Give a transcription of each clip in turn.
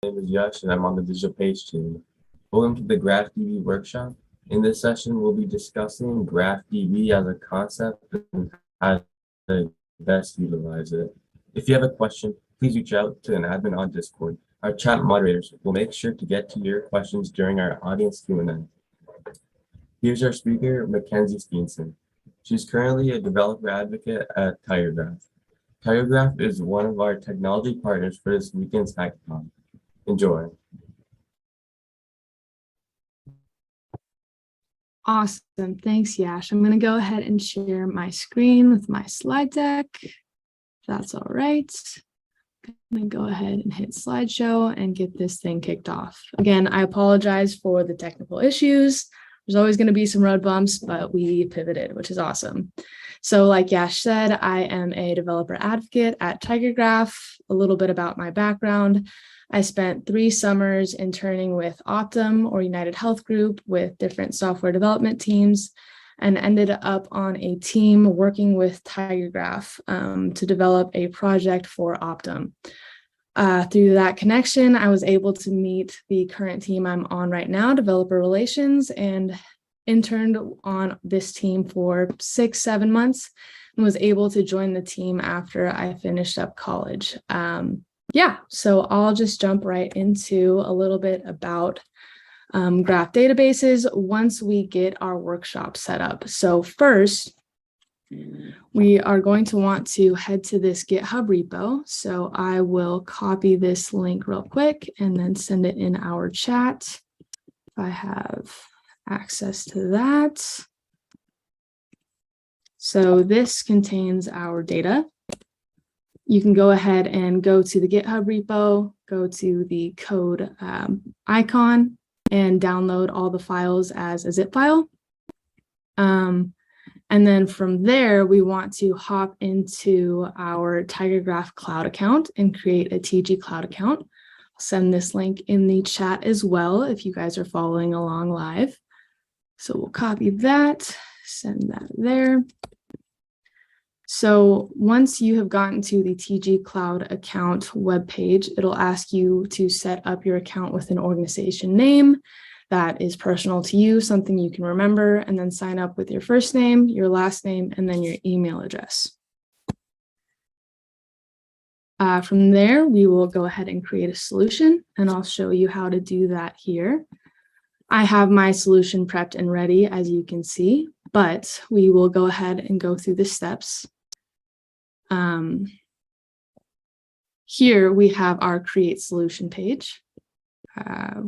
name is Yash and I'm on the digital page team. Welcome to the Graph.DB workshop. In this session, we'll be discussing Graph.DB as a concept and how to best utilize it. If you have a question, please reach out to an admin on Discord. Our chat moderators will make sure to get to your questions during our audience Q&A. Here's our speaker, Mackenzie Steenson. She's currently a developer advocate at TigerGraph. TigerGraph is one of our technology partners for this weekend's hackathon. Enjoy. Awesome. Thanks, Yash. I'm going to go ahead and share my screen with my slide deck. If that's all right. I'm going to go ahead and hit slideshow and get this thing kicked off. Again, I apologize for the technical issues. There's always going to be some road bumps, but we pivoted, which is awesome. So like Yash said, I am a developer advocate at TigerGraph. A little bit about my background. I spent 3 summers interning with Optum or United Health Group with different software development teams and ended up on a team working with TigerGraph to develop a project for Optum. Through that connection, I was able to meet the current team I'm on right now, developer relations, and interned on this team for 6-7 months and was able to join the team after I finished up college. So I'll just jump right into a little bit about graph databases once we get our workshop set up. So first, we are going to want to head to this GitHub repo. So I will copy this link real quick and then send it in our chat if I have access to that. So this contains our data. You can go ahead and go to the GitHub repo, go to the code icon, and download all the files as a zip file. And then from there, we want to hop into our TigerGraph Cloud account and create a TG Cloud account. I'll send this link in the chat as well if you guys are following along live. So we'll copy that, send that there. So once you have gotten to the TG Cloud account webpage, it'll ask you to set up your account with an organization name that is personal to you, something you can remember, and then sign up with your first name, your last name, and then your email address. From there, we will go ahead and create a solution, and I'll show you how to do that here. I have my solution prepped and ready, as you can see, but we will go ahead and go through the steps. Here we have our create solution page.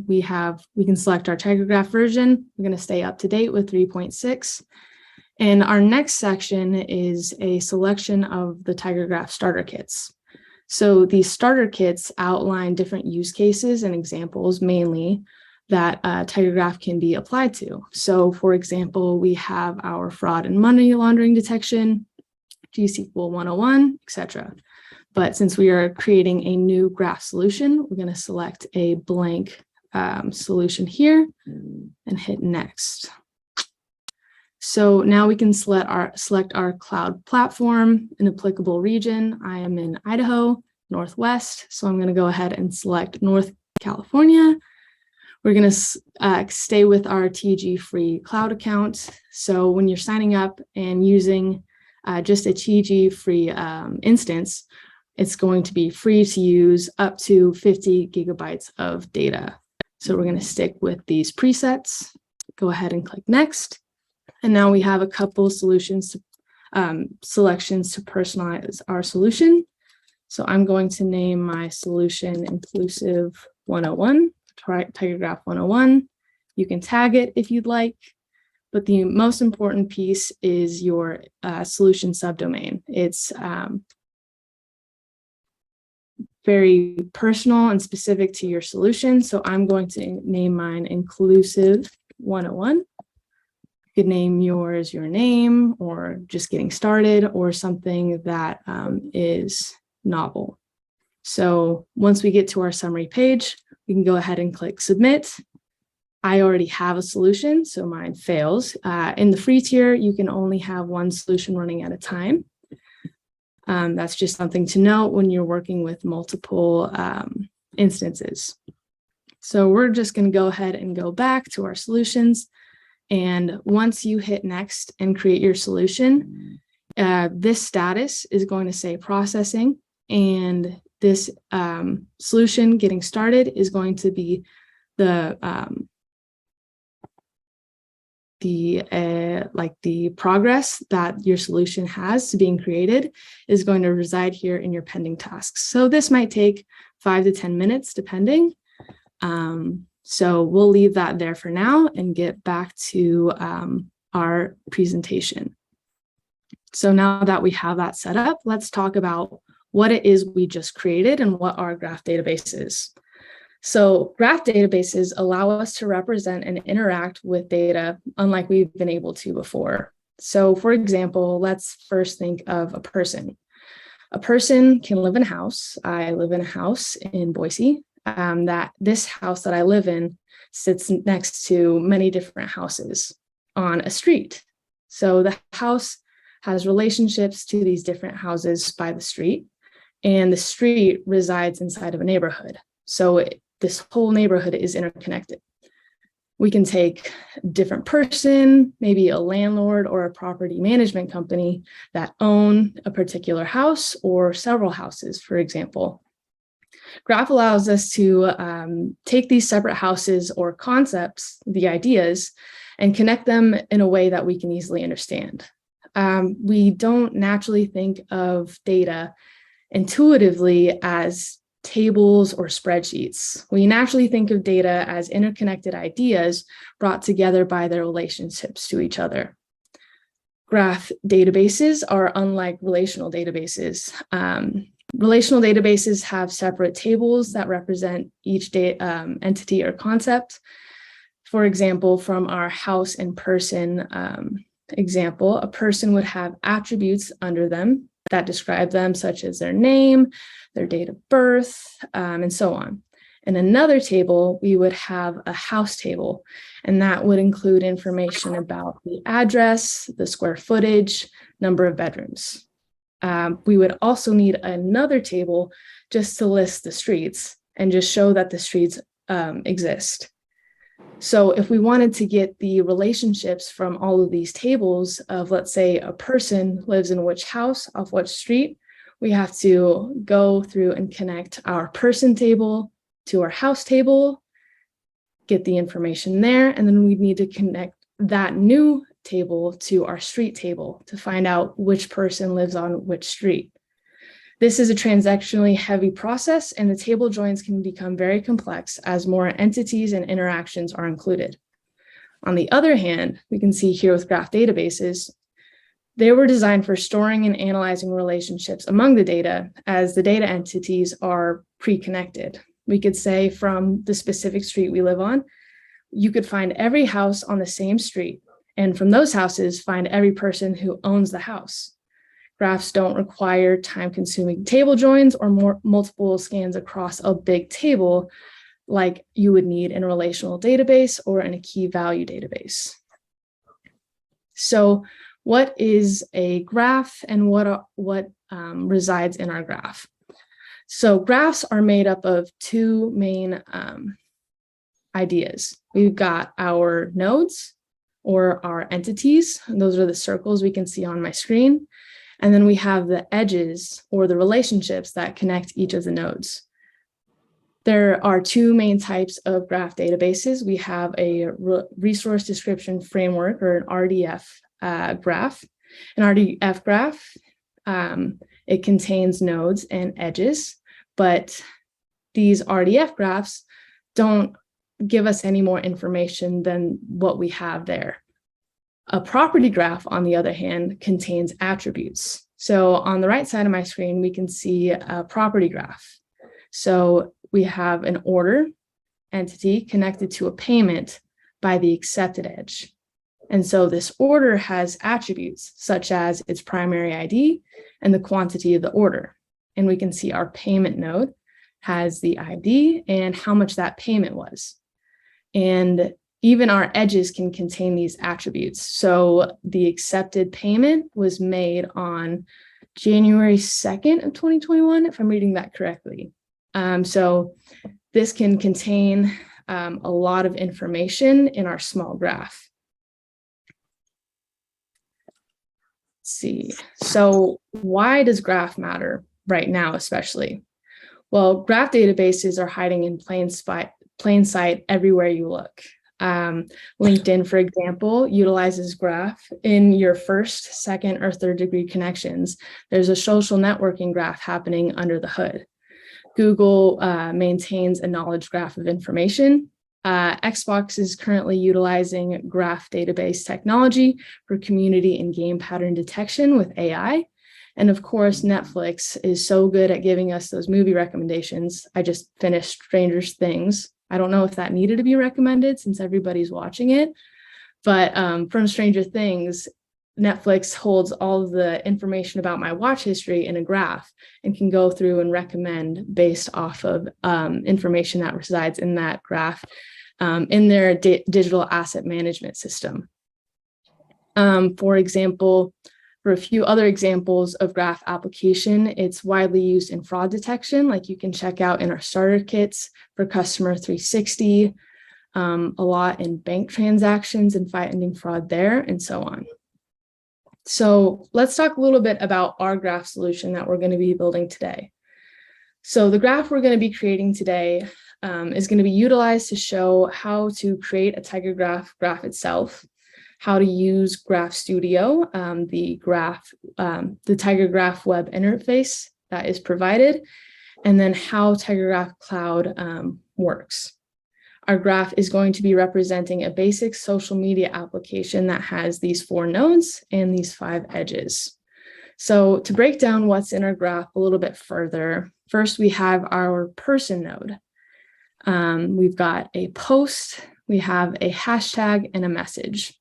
We can select our TigerGraph version. We're going to stay up to date with 3.6. And our next section is a selection of the TigerGraph starter kits. So these starter kits outline different use cases and examples mainly that TigerGraph can be applied to. So for example, we have our fraud and money laundering detection, GSQL 101, etc. But since we are creating a new graph solution, we're going to select a blank solution here and hit next. So now we can select our cloud platform, an applicable region. I am in Idaho, Northwest, so I'm going to go ahead and select North California. We're going to stay with our TG free cloud account. So when you're signing up and using just a TG free instance, it's going to be free to use up to 50 gigabytes of data. So we're going to stick with these presets. Go ahead and click next. And now we have a couple selections to personalize our solution. So I'm going to name my solution Inclusive 101, TigerGraph 101. You can tag it if you'd like. But the most important piece is your solution subdomain. It's very personal and specific to your solution. So I'm going to name mine Inclusive 101. You could name yours your name or just getting started or something that is novel. So once we get to our summary page, we can go ahead and click submit. I already have a solution, so mine fails. In the free tier, you can only have one solution running at a time. That's just something to note when you're working with multiple instances. So we're just going to go ahead and go back to our solutions. And once you hit next and create your solution, this status is going to say processing, and this solution getting started is going to be the progress that your solution has to being created is going to reside here in your pending tasks. So this might take 5 to 10 minutes depending. So we'll leave that there for now and get back to our presentation. So now that we have that set up, let's talk about what it is we just created and what our graph database is. So graph databases allow us to represent and interact with data unlike we've been able to before. So for example, let's first think of a person. A person can live in a house. I live in a house in Boise. This house that I live in sits next to many different houses on a street. So the house has relationships to these different houses by the street, and the street resides inside of a neighborhood. So this whole neighborhood is interconnected. We can take a different person, maybe a landlord or a property management company that own a particular house or several houses, for example. Graph allows us to take these separate houses or concepts, the ideas, and connect them in a way that we can easily understand. We don't naturally think of data intuitively as tables or spreadsheets. We naturally think of data as interconnected ideas brought together by their relationships to each other. Graph databases are unlike relational databases. Relational databases have separate tables that represent each entity or concept. For example, from our house and person example, a person would have attributes under them that describe them, such as their name, their date of birth, and so on. In another table, we would have a house table, and that would include information about the address, the square footage, number of bedrooms. We would also need another table just to list the streets and just show that the streets exist. So if we wanted to get the relationships from all of these tables of, let's say, a person lives in which house off which street, we have to go through and connect our person table to our house table, get the information there, and then we need to connect that new table to our street table to find out which person lives on which street. This is a transactionally heavy process, and the table joins can become very complex as more entities and interactions are included. On the other hand, we can see here with graph databases, they were designed for storing and analyzing relationships among the data as the data entities are pre-connected. We could say from the specific street we live on, you could find every house on the same street, and from those houses, find every person who owns the house. Graphs don't require time-consuming table joins or multiple scans across a big table like you would need in a relational database or in a key value database. So what is a graph and what resides in our graph? So graphs are made up of two main ideas. We've got our nodes or our entities, and those are the circles we can see on my screen. And then we have the edges or the relationships that connect each of the nodes. There are two main types of graph databases. We have a resource description framework or an RDF graph. An RDF graph, it contains nodes and edges, but these RDF graphs don't give us any more information than what we have there. A property graph, on the other hand, contains attributes. So on the right side of my screen, we can see a property graph. So we have an order entity connected to a payment by the accepted edge. And so this order has attributes such as its primary ID and the quantity of the order. And we can see our payment node has the ID and how much that payment was. And even our edges can contain these attributes. So the accepted payment was made on January 2nd of 2021, if I'm reading that correctly. So this can contain a lot of information in our small graph. Let's see. So why does graph matter right now, especially? Well, graph databases are hiding in plain sight everywhere you look. LinkedIn, for example, utilizes graph in your first, second, or third degree connections. There's a social networking graph happening under the hood. Google maintains a knowledge graph of information. Xbox is currently utilizing graph database technology for community and game pattern detection with AI. And of course, Netflix is so good at giving us those movie recommendations. I just finished Stranger Things. I don't know if that needed to be recommended since everybody's watching it, but from Stranger Things, Netflix holds all of the information about my watch history in a graph and can go through and recommend based off of information that resides in that graph in their digital asset management system. For example, for a few other examples of graph application, it's widely used in fraud detection, like you can check out in our starter kits for Customer 360, a lot in bank transactions and finding fraud there, and so on. So let's talk a little bit about our graph solution that we're going to be building today. So the graph we're going to be creating today is going to be utilized to show how to create a Tiger graph itself, how to use Graph Studio, the Tiger Graph web interface that is provided, and then how Tiger Graph Cloud works. Our graph is going to be representing a basic social media application that has these 4 nodes and these 5 edges. So to break down what's in our graph a little bit further, first we have our person node. We've got a post, we have a hashtag, and a message.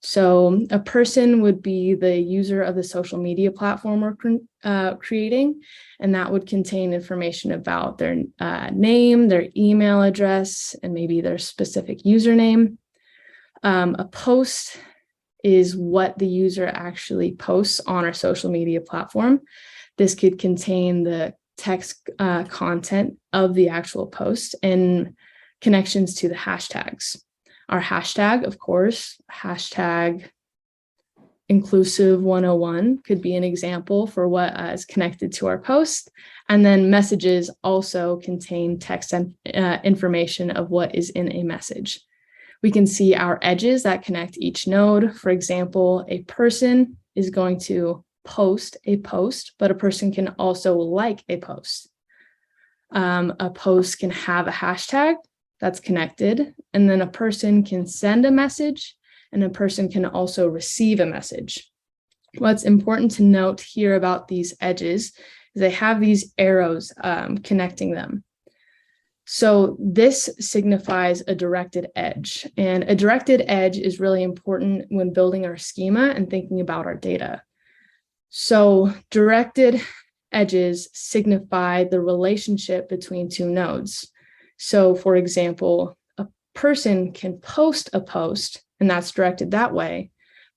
So a person would be the user of the social media platform we're creating, and that would contain information about their name, their email address, and maybe their specific username. A post is what the user actually posts on our social media platform. This could contain the text content of the actual post and connections to the hashtags. Our hashtag, of course, hashtag Inclusive 101 could be an example for what is connected to our post. And then messages also contain text and information of what is in a message. We can see our edges that connect each node. For example, a person is going to post a post, but a person can also like a post. A post can have a hashtag that's connected, and then a person can send a message, and a person can also receive a message. What's important to note here about these edges is they have these arrows connecting them. So this signifies a directed edge, and a directed edge is really important when building our schema and thinking about our data. So directed edges signify the relationship between 2 nodes. So for example, a person can post a post, and that's directed that way,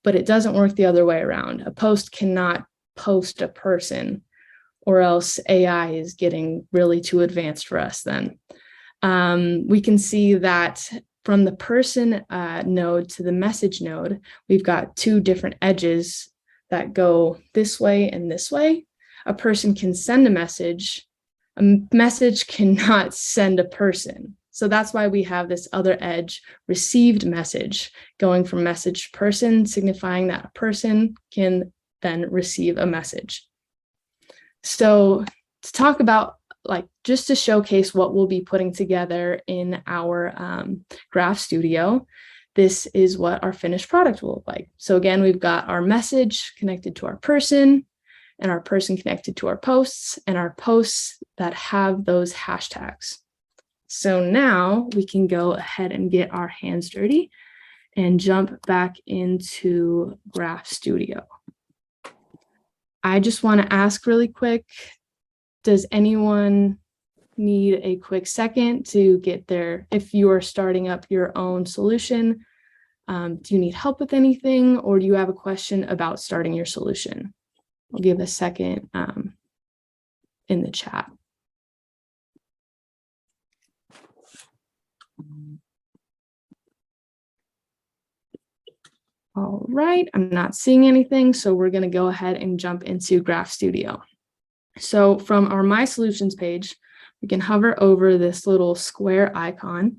but it doesn't work the other way around. A post cannot post a person, or else AI is getting really too advanced for us then. We can see that from the person node to the message node, we've got 2 different edges that go this way and this way. A person can send a message cannot send a person. So that's why we have this other edge, received message, going from message to person, signifying that a person can then receive a message. So to talk about, just to showcase what we'll be putting together in our Graph Studio, this is what our finished product will look like. So again, we've got our message connected to our person, and our person connected to our posts, and our posts that have those hashtags. So now we can go ahead and get our hands dirty and jump back into Graph Studio. I just want to ask really quick, does anyone need a quick second to get there? If you are starting up your own solution, do you need help with anything, or do you have a question about starting your solution? I'll give a second in the chat. All right, I'm not seeing anything, so we're going to go ahead and jump into Graph Studio. So from our My Solutions page, we can hover over this little square icon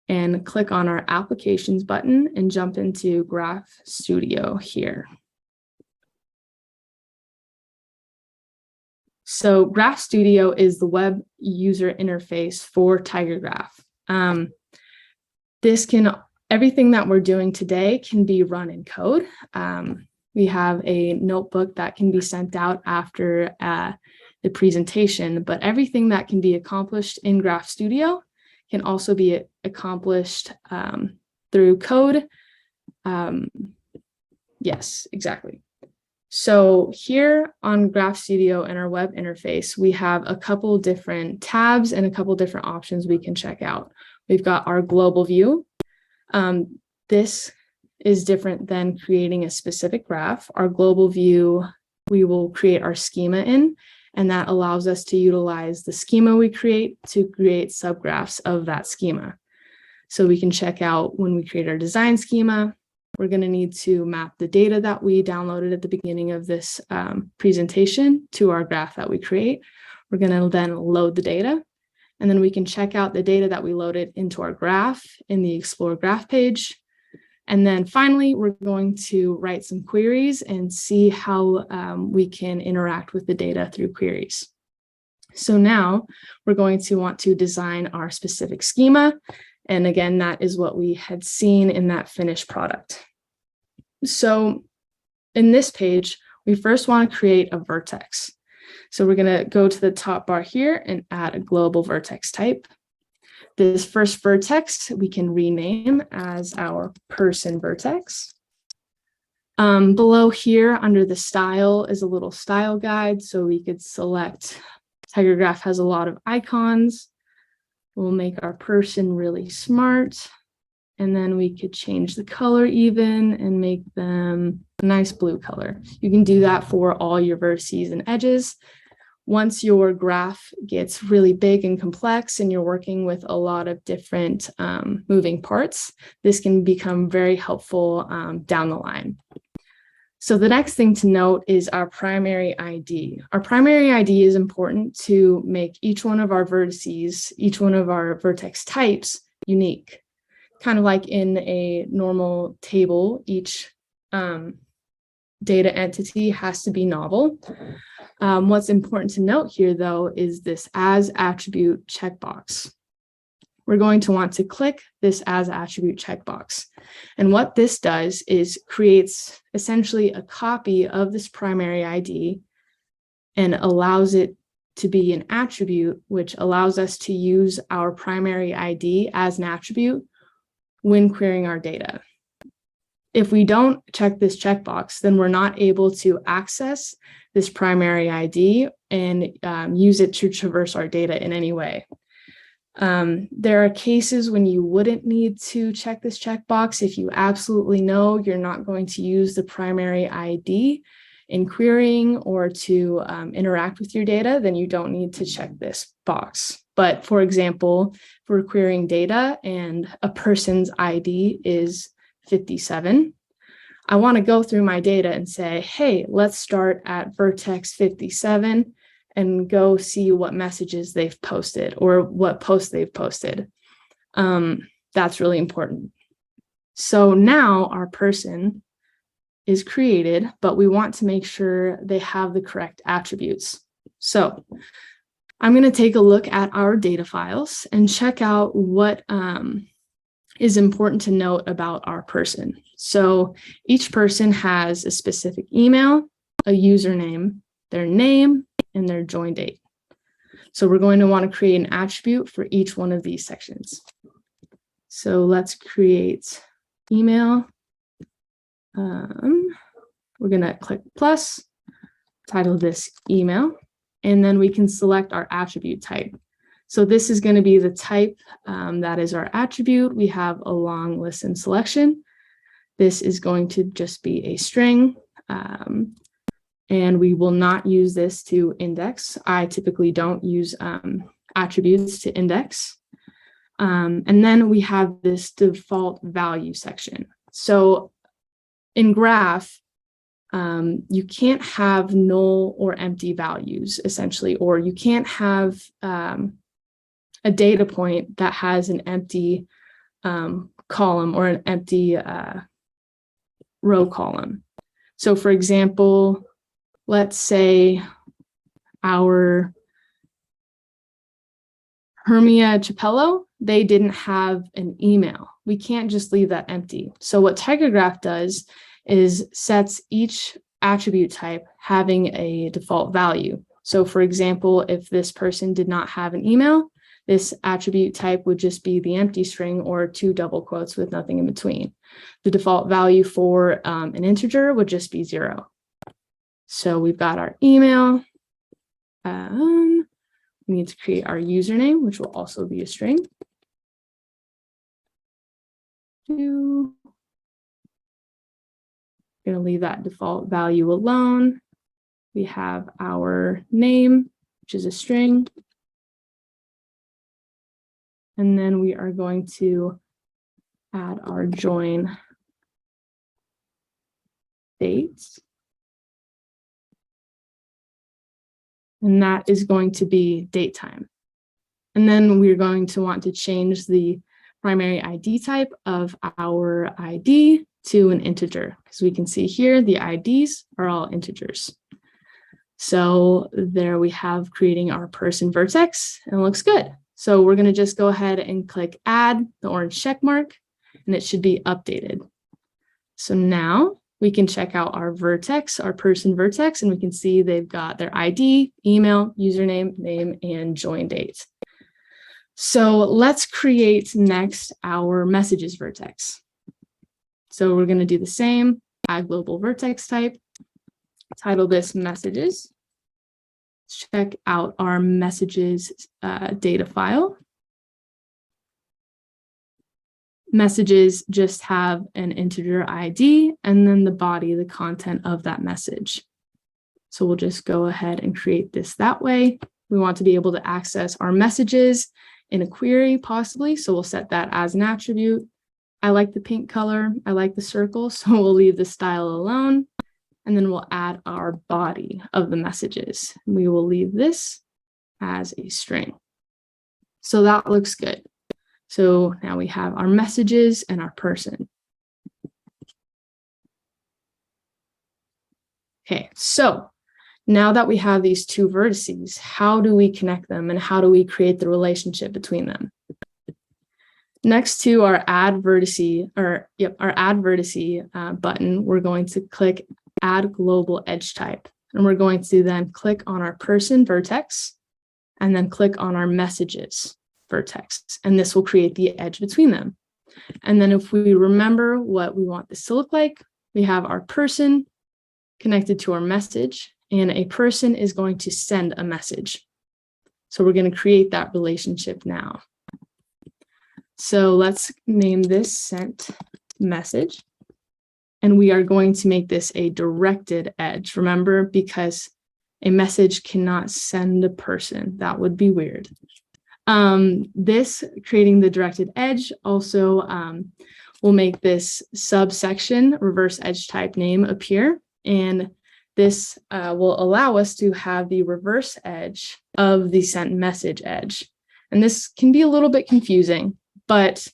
and click on our Applications button and jump into Graph Studio here. So Graph Studio is the web user interface for Tiger Graph. Everything that we're doing today can be run in code. We have a notebook that can be sent out after the presentation, but everything that can be accomplished in Graph Studio can also be accomplished through code. Yes, exactly. So here on Graph Studio and our web interface, we have a couple different tabs and a couple different options we can check out. We've got our global view. This is different than creating a specific graph. Our global view, we will create our schema in, and that allows us to utilize the schema we create to create subgraphs of that schema. So we can check out when we create our design schema, we're going to need to map the data that we downloaded at the beginning of this presentation to our graph that we create. We're going to then load the data, and then we can check out the data that we loaded into our graph in the Explore Graph page. And then finally, we're going to write some queries and see how we can interact with the data through queries. So now we're going to want to design our specific schema. And again, that is what we had seen in that finished product. So in this page, we first want to create a vertex. So we're going to go to the top bar here and add a global vertex type. This first vertex we can rename as our person vertex. Below here under the style is a little style guide. So we could select, Tiger Graph has a lot of icons. We'll make our person really smart. And then we could change the color even and make them a nice blue color. You can do that for all your vertices and edges. Once your graph gets really big and complex and you're working with a lot of different moving parts, this can become very helpful down the line. So the next thing to note is our primary ID. Our primary ID is important to make each one of our vertices, each one of our vertex types unique. Kind of like in a normal table, each data entity has to be novel. What's important to note here, though, is this as attribute checkbox. We're going to want to click this as attribute checkbox. And what this does is creates essentially a copy of this primary ID and allows it to be an attribute, which allows us to use our primary ID as an attribute when querying our data. If we don't check this checkbox, then we're not able to access this primary ID and use it to traverse our data in any way. There are cases when you wouldn't need to check this checkbox. If you absolutely know you're not going to use the primary ID in querying or to interact with your data, then you don't need to check this box. But for example, if we're querying data and a person's ID is 57, I want to go through my data and say, hey, let's start at vertex 57 and go see what messages they've posted or what posts they've posted. That's really important. So now our person is created, but we want to make sure they have the correct attributes. So I'm going to take a look at our data files and check out what is important to note about our person. So each person has a specific email, a username, their name, and their join date. So we're going to want to create an attribute for each one of these sections. So let's create email. We're going to click plus, title this email, and then we can select our attribute type. So this is going to be the type that is our attribute. We have a long listen selection. This is going to just be a string. And we will not use this to index. I typically don't use attributes to index. And then we have this default value section. So in Graph, you can't have null or empty values, essentially, or you can't have a data point that has an empty column or an empty row column. So for example, let's say our Hermia Chapello, they didn't have an email. We can't just leave that empty. So what TigerGraph does is sets each attribute type having a default value. So for example, if this person did not have an email, this attribute type would just be the empty string or 2 double quotes with nothing in between. The default value for an integer would just be 0. So we've got our email. We need to create our username, which will also be a string. Going to leave that default value alone. We have our name, which is a string. And then we are going to add our join dates. And that is going to be date time. And then we're going to want to change the primary ID type of our ID to an integer, because we can see here the IDs are all integers. So there we have creating our person vertex, and it looks good. So we're going to just go ahead and click add the orange check mark, and it should be updated. So now we can check out our vertex, our person vertex, and we can see they've got their ID, email, username, name, and join date. So let's create next our messages vertex. So we're going to do the same, add global vertex type, title this messages. Check out our messages data file. Messages just have an integer ID and then the body, the content of that message. So we'll just go ahead and create this that way. We want to be able to access our messages in a query possibly. So we'll set that as an attribute. I like the pink color. I like the circle. So we'll leave the style alone. And then we'll add our body of the messages. We will leave this as a string. So that looks good. So now we have our messages and our person. Okay, so now that we have these two vertices, how do we connect them and how do we create the relationship between them? Next to our add vertice, button, we're going to click add global edge type. And we're going to then click on our person vertex and then click on our messages vertex. And this will create the edge between them. And then if we remember what we want this to look like, we have our person connected to our message, and a person is going to send a message. So we're going to create that relationship now. So let's name this sent message. And we are going to make this a directed edge. Remember, because a message cannot send a person. That would be weird. This creating the directed edge also will make this subsection reverse edge type name appear. And this will allow us to have the reverse edge of the sent message edge. And this can be a little bit confusing, but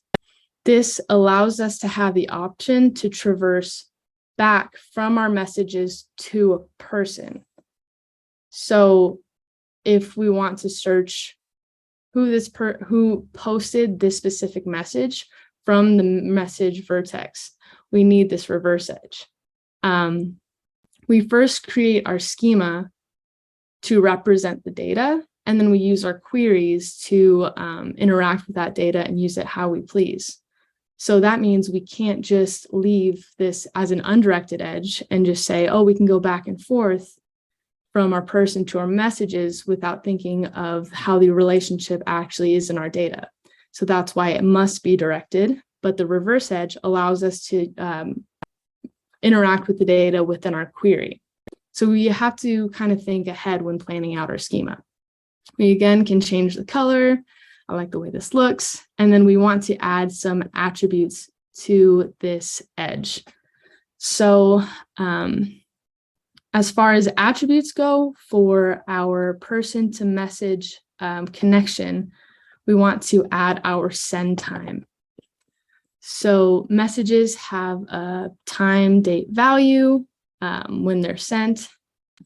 this allows us to have the option to traverse back from our messages to a person. So if we want to search who posted this specific message from the message vertex, we need this reverse edge. We first create our schema to represent the data, and then we use our queries to interact with that data and use it how we please. So that means we can't just leave this as an undirected edge and just say, oh, we can go back and forth from our person to our messages without thinking of how the relationship actually is in our data. So that's why it must be directed, but the reverse edge allows us to interact with the data within our query. So we have to kind of think ahead when planning out our schema. We again can change the color. I like the way this looks. And then we want to add some attributes to this edge. So as far as attributes go for our person to message connection, we want to add our send time. So messages have a time, date, value when they're sent.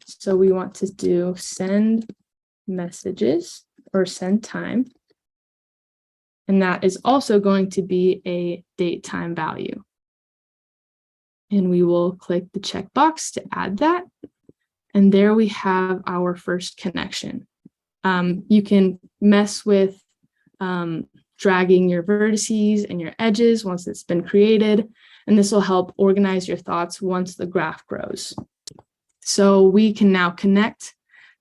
So we want to do send messages or send time. And that is also going to be a date time value. And we will click the checkbox to add that. And there we have our first connection. You can mess with dragging your vertices and your edges once it's been created, and this will help organize your thoughts once the graph grows. So we can now connect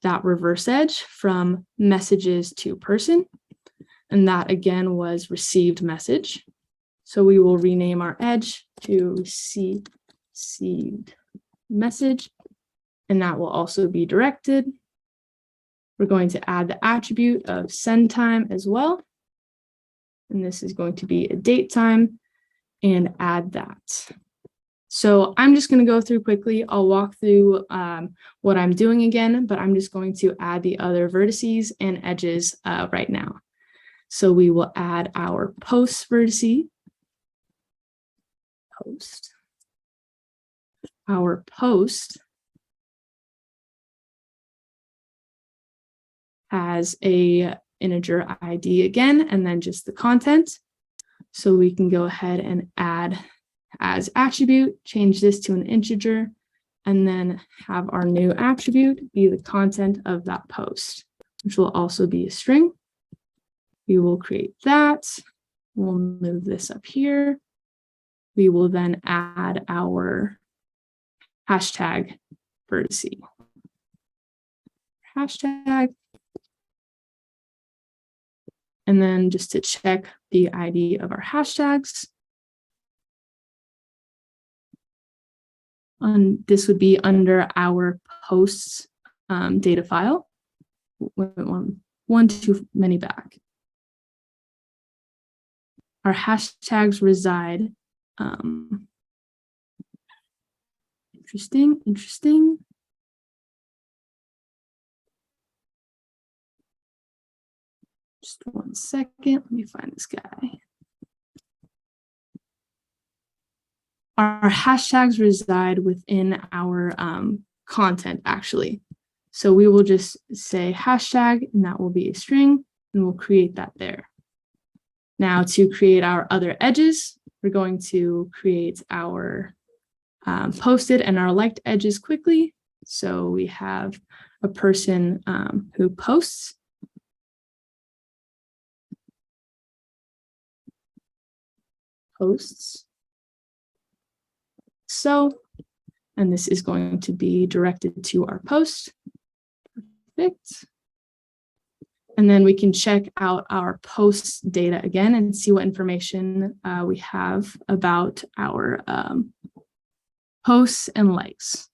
that reverse edge from messages to person, and that again was received message. So we will rename our edge to received message, and that will also be directed. We're going to add the attribute of send time as well. And this is going to be a date time and add that. So I'm just going to go through quickly. I'll walk through what I'm doing again, but I'm just going to add the other vertices and edges right now. So we will add our post vertice. Post. Our post has a integer ID again, and then just the content. So we can go ahead and add as attribute, change this to an integer, and then have our new attribute be the content of that post, which will also be a string. We will create that. We'll move this up here. We will then add our hashtag vertice. Hashtag. And then just to check the ID of our hashtags. This would be under our posts data file. One too many back. Our hashtags reside. Interesting. Just 1 second, let me find this guy. Our hashtags reside within our content, actually. So we will just say hashtag, and that will be a string, and we'll create that there. Now to create our other edges, we're going to create our posted and our liked edges quickly. So we have a person who posts. Posts. So, and this is going to be directed to our post. Perfect. And then we can check out our posts data again and see what information we have about our posts and likes.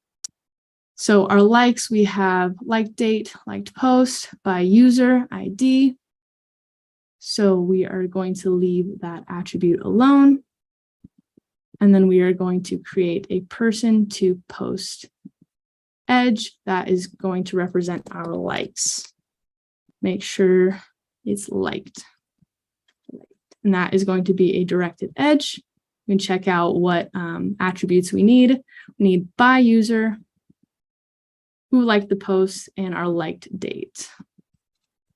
So our likes, we have liked date, liked post by user ID. So we are going to leave that attribute alone. And then we are going to create a person to post edge that is going to represent our likes. Make sure it's liked. And that is going to be a directed edge. We can check out what attributes we need. We need by user, who liked the post, and our liked date.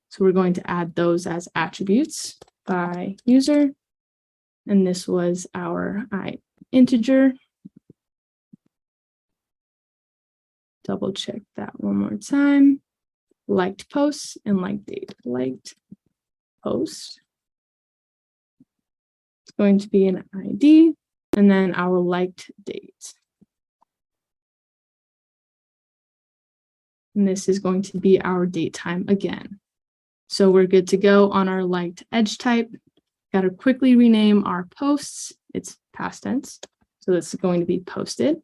So we're going to add those as attributes by user. And this was our integer. Double check that one more time. Liked posts and liked date. Liked post. It's going to be an ID, and then our liked date. And this is going to be our date time again. So we're good to go on our liked edge type. Got to quickly rename our posts. It's past tense. So this is going to be posted.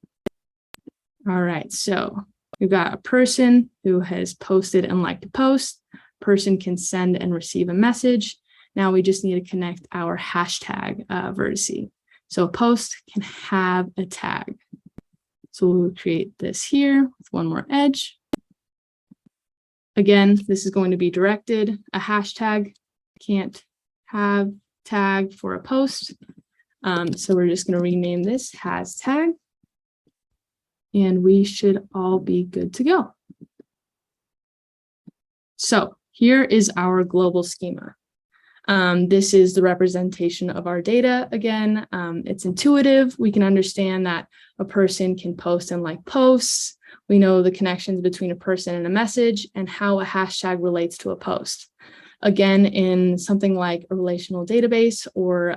All right, so we've got a person who has posted and liked a post. Person can send and receive a message. Now we just need to connect our hashtag vertice. So a post can have a tag. So we'll create this here with one more edge. Again, this is going to be directed. A hashtag can't have tag for a post. So we're just going to rename this has tag. And we should all be good to go. So here is our global schema. This is the representation of our data. Again, it's intuitive. We can understand that a person can post and like posts. We know the connections between a person and a message and how a hashtag relates to a post. Again, in something like a relational database or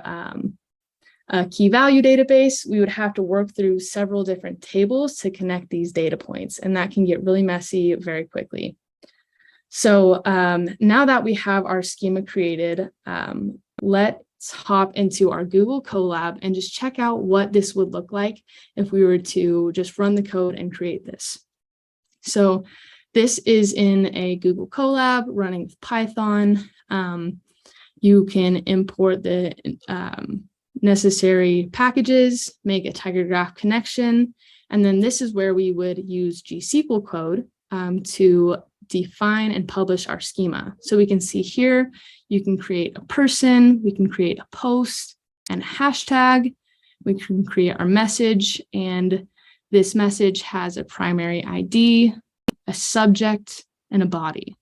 a key value database, we would have to work through several different tables to connect these data points, and that can get really messy very quickly. So now that we have our schema created, let's hop into our Google Colab and just check out what this would look like if we were to just run the code and create this. So this is in a Google Colab running with Python. You can import the necessary packages, make a tiger graph connection, and then this is where we would use GSQL code to define and publish our schema. So we can see here, you can create a person, we can create a post and a hashtag, we can create our message, and this message has a primary ID, a subject, and a body.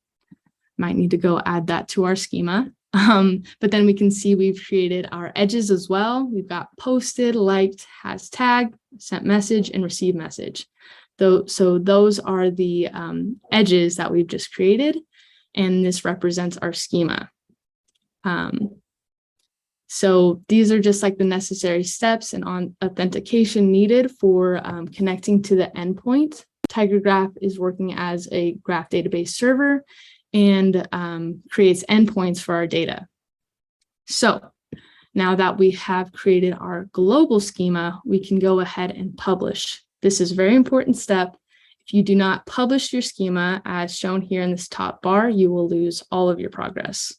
Might need to go add that to our schema. But then we can see we've created our edges as well. We've got posted, liked, has tagged, sent message, and received message. So those are the edges that we've just created, and this represents our schema. So these are just like the necessary steps and authentication needed for connecting to the endpoint. Tiger Graph is working as a graph database server and creates endpoints for our data. So now that we have created our global schema, we can go ahead and publish. This is a very important step. If you do not publish your schema as shown here in this top bar, you will lose all of your progress.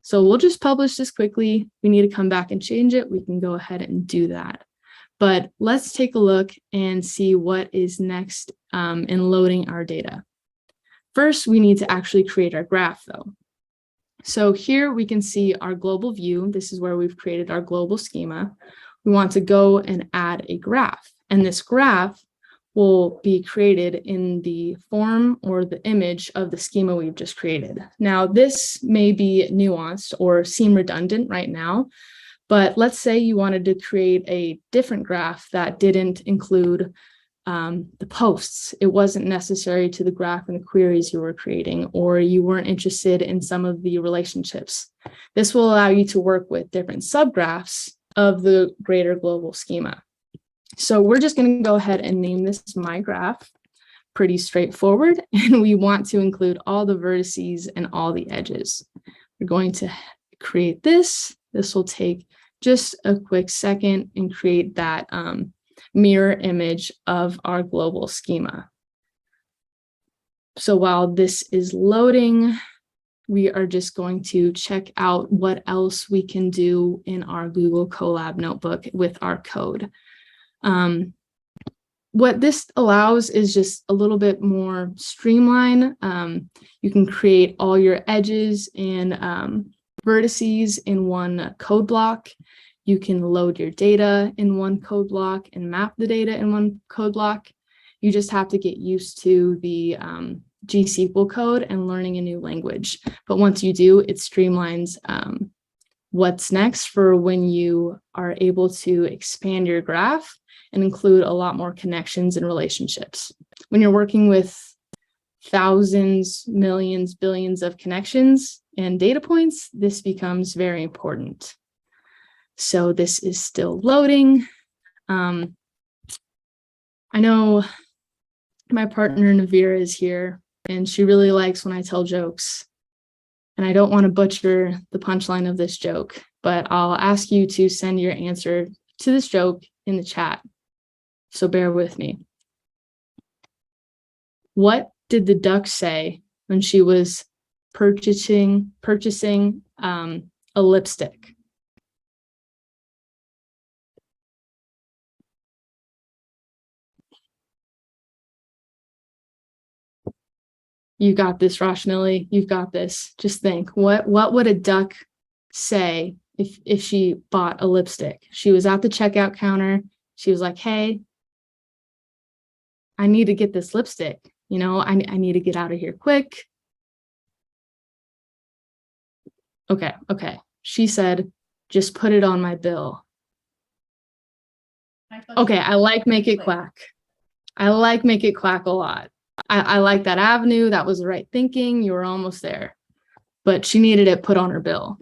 So we'll just publish this quickly. We need to come back and change it. We can go ahead and do that. But let's take a look and see what is next in loading our data. First, we need to actually create our graph though. So here we can see our global view. This is where we've created our global schema. We want to go and add a graph, and this graph will be created in the form or the image of the schema we've just created. Now, this may be nuanced or seem redundant right now, but let's say you wanted to create a different graph that didn't include the posts. It wasn't necessary to the graph and the queries you were creating, or you weren't interested in some of the relationships. This will allow you to work with different subgraphs of the greater global schema. So we're just going to go ahead and name this my graph. Pretty straightforward. And we want to include all the vertices and all the edges. We're going to create this. This will take just a quick second and create that mirror image of our global schema. So while this is loading, we are just going to check out what else we can do in our Google Colab notebook with our code. What this allows is just a little bit more streamline. You can create all your edges and vertices in one code block. You can load your data in one code block and map the data in one code block. You just have to get used to the GSQL code and learning a new language. But once you do, it streamlines what's next for when you are able to expand your graph and include a lot more connections and relationships. When you're working with thousands, millions, billions of connections and data points, this becomes very important. So this is still loading. I know my partner Navira is here, and she really likes when I tell jokes. And I don't want to butcher the punchline of this joke, but I'll ask you to send your answer to this joke in the chat. So bear with me. What did the duck say when she was purchasing a lipstick? You got this, Roshnili. You've got this. Just think, what would a duck say if she bought a lipstick? She was at the checkout counter. She was like, hey, I need to get this lipstick. You know, I need to get out of here quick. Okay. She said, just put it on my bill. Okay, I like make it quack. I like make it quack a lot. I like that avenue. That was the right thinking. You were almost there. But she needed it put on her bill.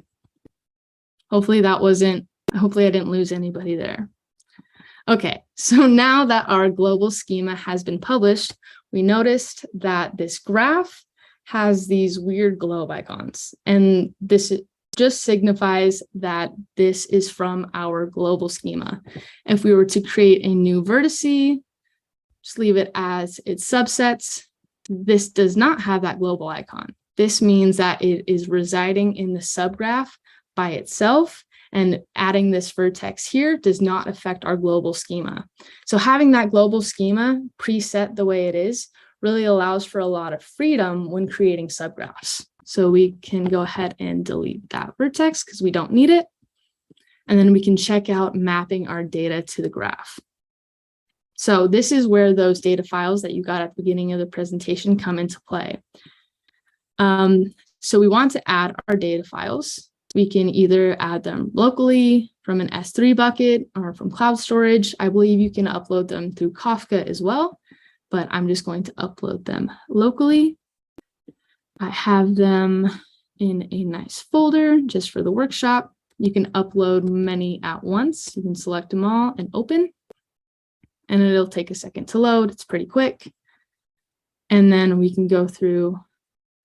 Hopefully I didn't lose anybody there. Okay, so now that our global schema has been published, we noticed that this graph has these weird globe icons. And this just signifies that this is from our global schema. If we were to create a new vertice, just leave it as its subsets. This does not have that global icon. This means that it is residing in the subgraph by itself, and adding this vertex here does not affect our global schema. So having that global schema preset the way it is really allows for a lot of freedom when creating subgraphs. So we can go ahead and delete that vertex because we don't need it. And then we can check out mapping our data to the graph. So this is where those data files that you got at the beginning of the presentation come into play. So we want to add our data files. We can either add them locally from an S3 bucket or from cloud storage. I believe you can upload them through Kafka as well, but I'm just going to upload them locally. I have them in a nice folder just for the workshop. You can upload many at once. You can select them all and open, and it'll take a second to load. It's pretty quick. And then we can go through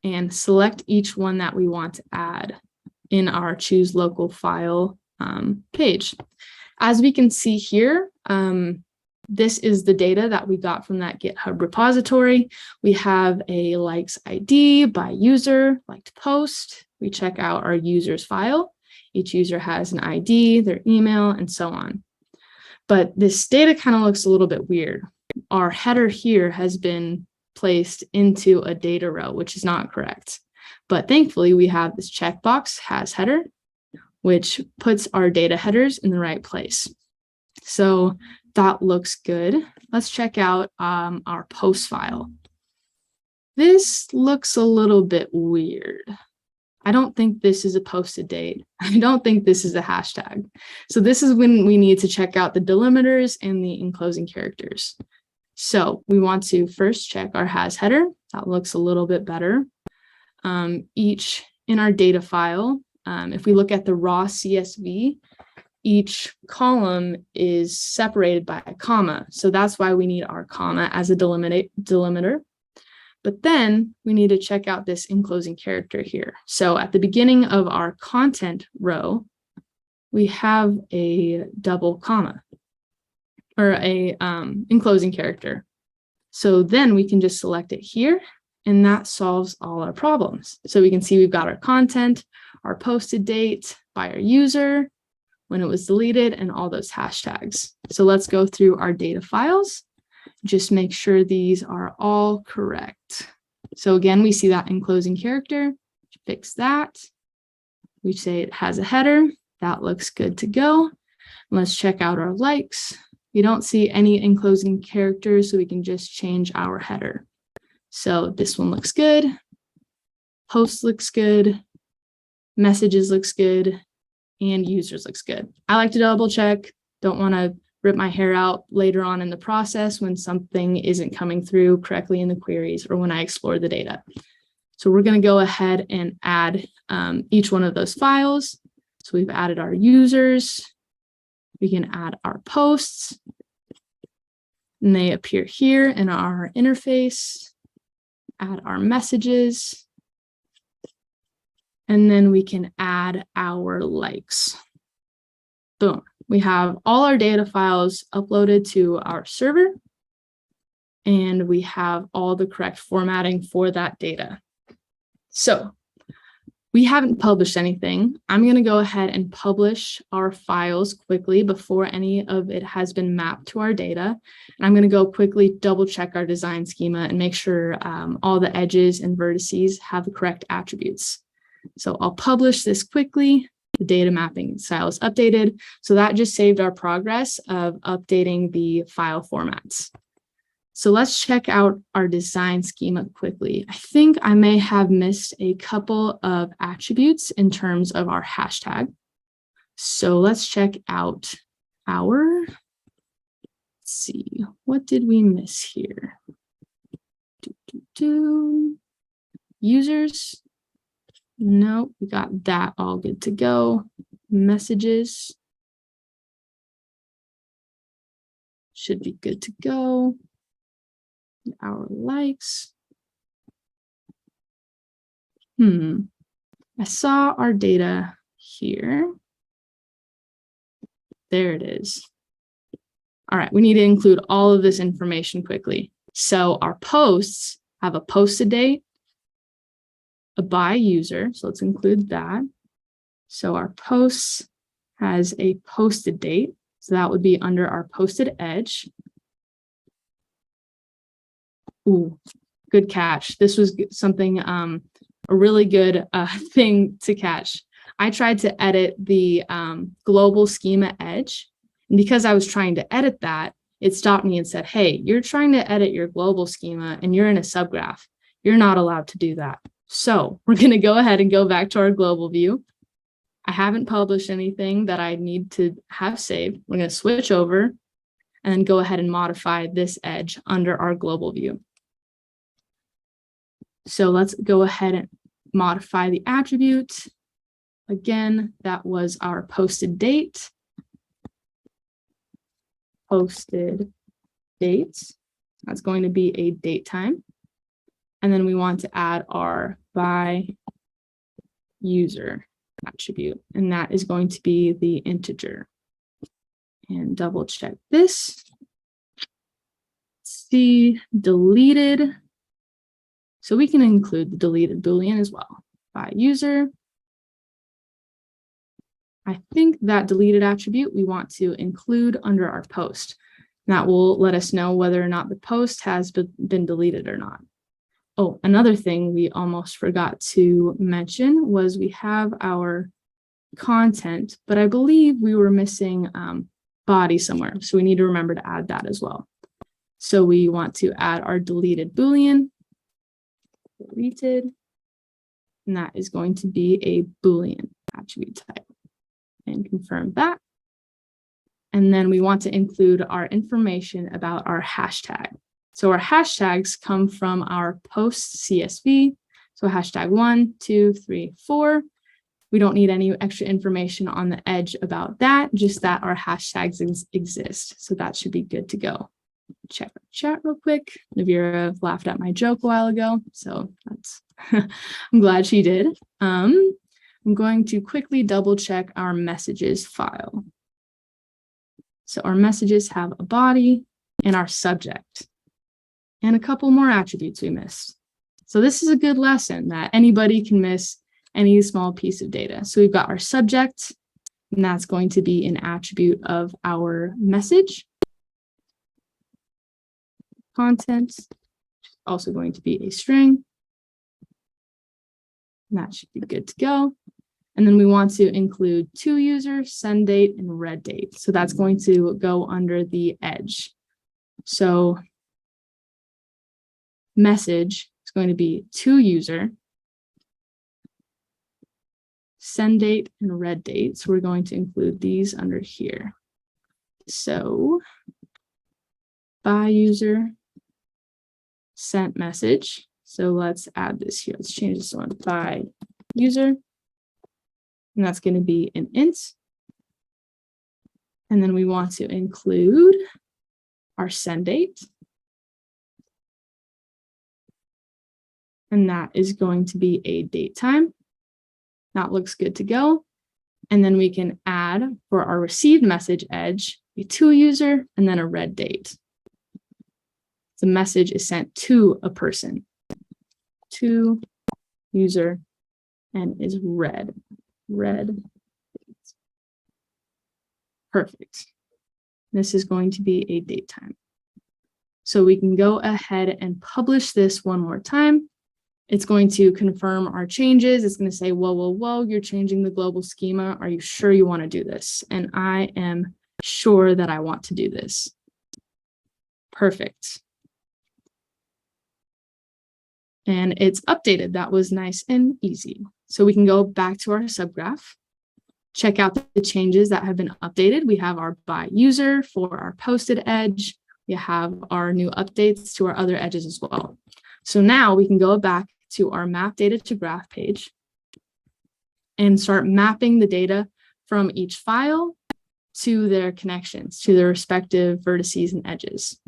and select each one that we want to add in our choose local file page. As we can see here, this is the data that we got from that GitHub repository. We have a likes ID by user, liked post. We check out our user's file. Each user has an ID, their email, and so on. But this data kind of looks a little bit weird. Our header here has been placed into a data row, which is not correct. But thankfully, we have this checkbox has header, which puts our data headers in the right place. So that looks good. Let's check out our post file. This looks a little bit weird. I don't think this is a posted date. I don't think this is a hashtag. So this is when we need to check out the delimiters and the enclosing characters. So we want to first check our has header. That looks a little bit better. Each in our data file, if we look at the raw CSV, each column is separated by a comma. So that's why we need our comma as a delimiter. But then we need to check out this enclosing character here. So at the beginning of our content row, we have a double comma or a enclosing character. So then we can just select it here, and that solves all our problems. So we can see we've got our content, our posted date by our user, when it was deleted, and all those hashtags. So let's go through our data files. Just make sure these are all correct. So again, we see that enclosing character, fix that. We say it has a header. That looks good to go. Let's check out our likes. We don't see any enclosing characters, so we can just change our header. So this one looks good. Post looks good. Messages looks good. And users looks good. I like to double check. Don't want to rip my hair out later on in the process when something isn't coming through correctly in the queries or when I explore the data. So we're going to go ahead and add each one of those files. So we've added our users. We can add our posts, and they appear here in our interface. Add our messages, and then we can add our likes. Boom. We have all our data files uploaded to our server, and we have all the correct formatting for that data. So we haven't published anything. I'm going to go ahead and publish our files quickly before any of it has been mapped to our data. And I'm going to go quickly double check our design schema and make sure all the edges and vertices have the correct attributes. So I'll publish this quickly. The data mapping style is updated. So that just saved our progress of updating the file formats. So let's check out our design schema quickly. I think I may have missed a couple of attributes in terms of our hashtag. So let's check out our, let's see, what did we miss here? Users. No, we got that all good to go. Messages should be good to go. Our likes. I saw our data here. There it is. All right, we need to include all of this information quickly. So our posts have a posted date, a by user. So let's include that. So our posts has a posted date. So that would be under our posted edge. Ooh, good catch. This was something, a really good thing to catch. I tried to edit the global schema edge. And because I was trying to edit that, it stopped me and said, hey, you're trying to edit your global schema and you're in a subgraph. You're not allowed to do that. So we're going to go ahead and go back to our global view. I haven't published anything that I need to have saved. We're going to switch over and then go ahead and modify this edge under our global view. So let's go ahead and modify the attribute. Again, that was our posted date. Posted dates. That's going to be a date time. And then we want to add our by user attribute, and that is going to be the integer. And double check this. See, deleted. So we can include the deleted Boolean as well. By user. I think that deleted attribute we want to include under our post. That will let us know whether or not the post has been deleted or not. Oh, another thing we almost forgot to mention was we have our content, but I believe we were missing body somewhere. So we need to remember to add that as well. So we want to add our deleted Boolean. Deleted. And that is going to be a Boolean attribute type. And confirm that. And then we want to include our information about our hashtag. So our hashtags come from our post CSV. So hashtag 1, 2, 3, 4. We don't need any extra information on the edge about that, just that our hashtags exist. So that should be good to go. Check our chat real quick. Navira laughed at my joke a while ago, so that's I'm glad she did. I'm going to quickly double check our messages file. So our messages have a body and our subject and a couple more attributes we missed. So this is a good lesson that anybody can miss any small piece of data. So we've got our subject, and that's going to be an attribute of our message. Content, also going to be a string. And that should be good to go. And then we want to include toUser, send date, and read date. So that's going to go under the edge. So message is going to be toUser, send date, and read date. So we're going to include these under here. So by user, sent message. So let's add this here. Let's change this one by user. And that's going to be an int. And then we want to include our send date. And that is going to be a date time. That looks good to go. And then we can add for our received message edge, a toUser, and then a read date. The message is sent to a person. To user and is red. Red. Perfect. This is going to be a date time. So we can go ahead and publish this one more time. It's going to confirm our changes. It's going to say, whoa, whoa, whoa, you're changing the global schema. Are you sure you want to do this? And I am sure that I want to do this. Perfect. And it's updated. That was nice and easy. So we can go back to our subgraph, check out the changes that have been updated. We have our by user for our posted edge. We have our new updates to our other edges as well. So now we can go back to our map data to graph page and start mapping the data from each file to their connections, to their respective vertices and edges.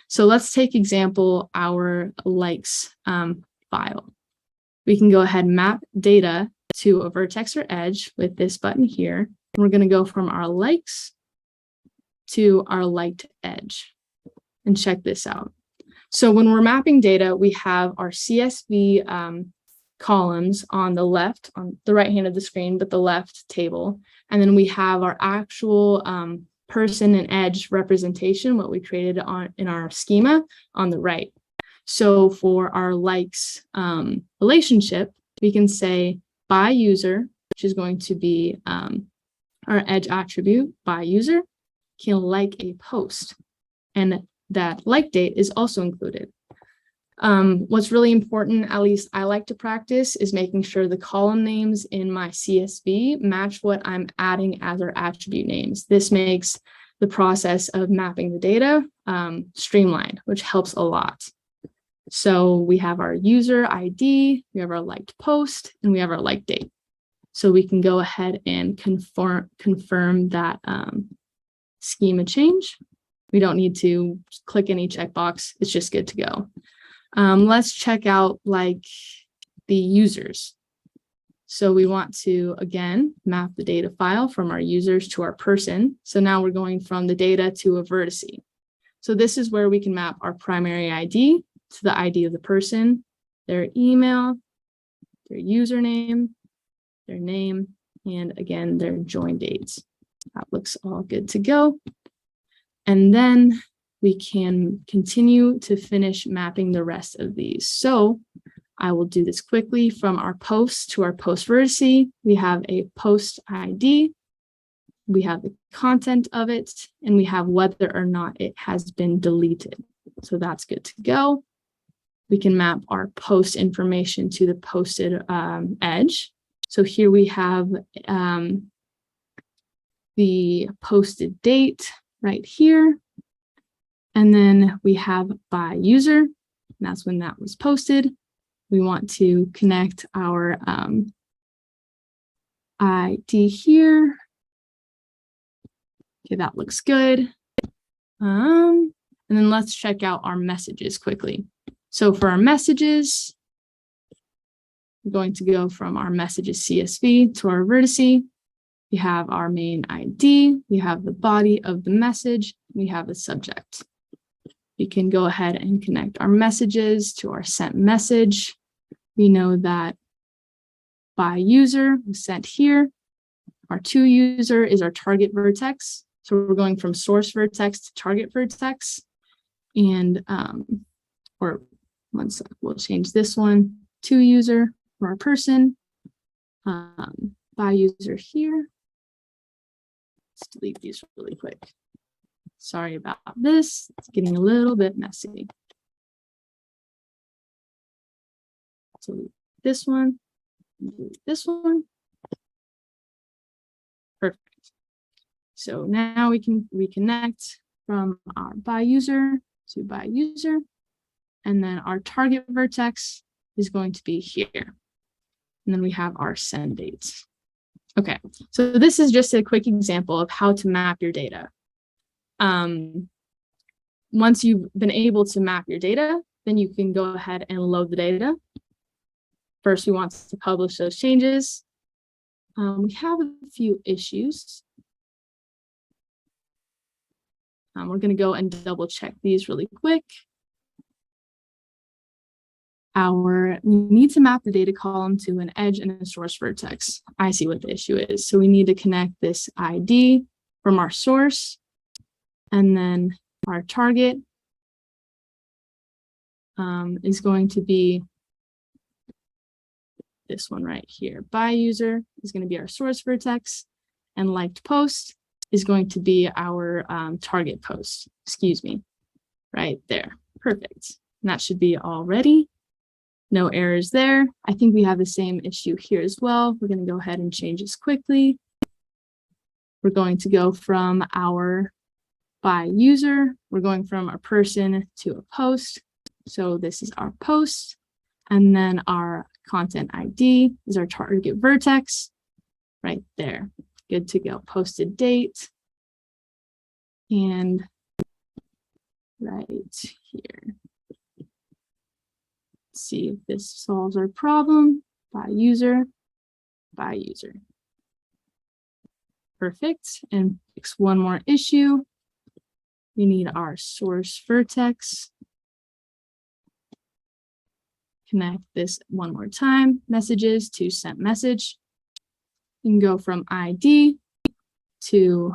So let's take example, our likes file. We can go ahead and map data to a vertex or edge with this button here. And we're going to go from our likes to our liked edge and check this out. So when we're mapping data, we have our CSV columns on the left, on the right hand of the screen, but the left table. And then we have our actual person and edge representation, what we created in our schema on the right. So for our likes relationship, we can say by user, which is going to be our edge attribute by user, can like a post. And that like date is also included. What's really important, at least I like to practice, is making sure the column names in my CSV match what I'm adding as our attribute names. This makes the process of mapping the data streamlined, which helps a lot. So we have our user ID, we have our liked post, and we have our like date. So we can go ahead and confirm that schema change. We don't need to click any checkbox. It's just good to go. Let's check out like the users. So we want to, again, map the data file from our users to our person. So now we're going from the data to a vertice. So this is where we can map our primary ID to the ID of the person, their email, their username, their name, and again, their join dates. That looks all good to go. And then we can continue to finish mapping the rest of these. So I will do this quickly. From our post to our post vertice, we have a post ID, we have the content of it, and we have whether or not it has been deleted. So that's good to go. We can map our post information to the posted edge. So here we have the posted date right here. And then we have by user, and that's when that was posted. We want to connect our ID here. Okay, that looks good. And then let's check out our messages quickly. So for our messages, we're going to go from our messages CSV to our vertice. We have our main ID, we have the body of the message, we have the subject. We can go ahead and connect our messages to our sent message. We know that by user was sent here. Our to user is our target vertex. So we're going from source vertex to target vertex. And, or one sec, we'll change this one to user for our person. By user here. Let's delete these really quick. Sorry about this. It's getting a little bit messy. Delete this one. Delete this one. Perfect. So now we can reconnect from our by user to by user. And then our target vertex is going to be here. And then we have our send dates. Okay, so this is just a quick example of how to map your data. Once you've been able to map your data, then you can go ahead and load the data. First, we want to publish those changes. We have a few issues. We're going to go and double check these really quick. we need to map the data column to an edge and a source vertex. I see what the issue is. So we need to connect this ID from our source, and then our target is going to be this one right here. By user is going to be our source vertex, and liked post is going to be our target post. Excuse me, right there. Perfect. And that should be all ready. No errors there. I think we have the same issue here as well. We're going to go ahead and change this quickly. We're going to go from our by user. We're going from a person to a post. So this is our post. And then our content ID is our target vertex right there. Good to go. Posted date. And right here. See if this solves our problem. By user, by user. Perfect. And fix one more issue. We need our source vertex. Connect this one more time. Messages to sent message. You can go from ID to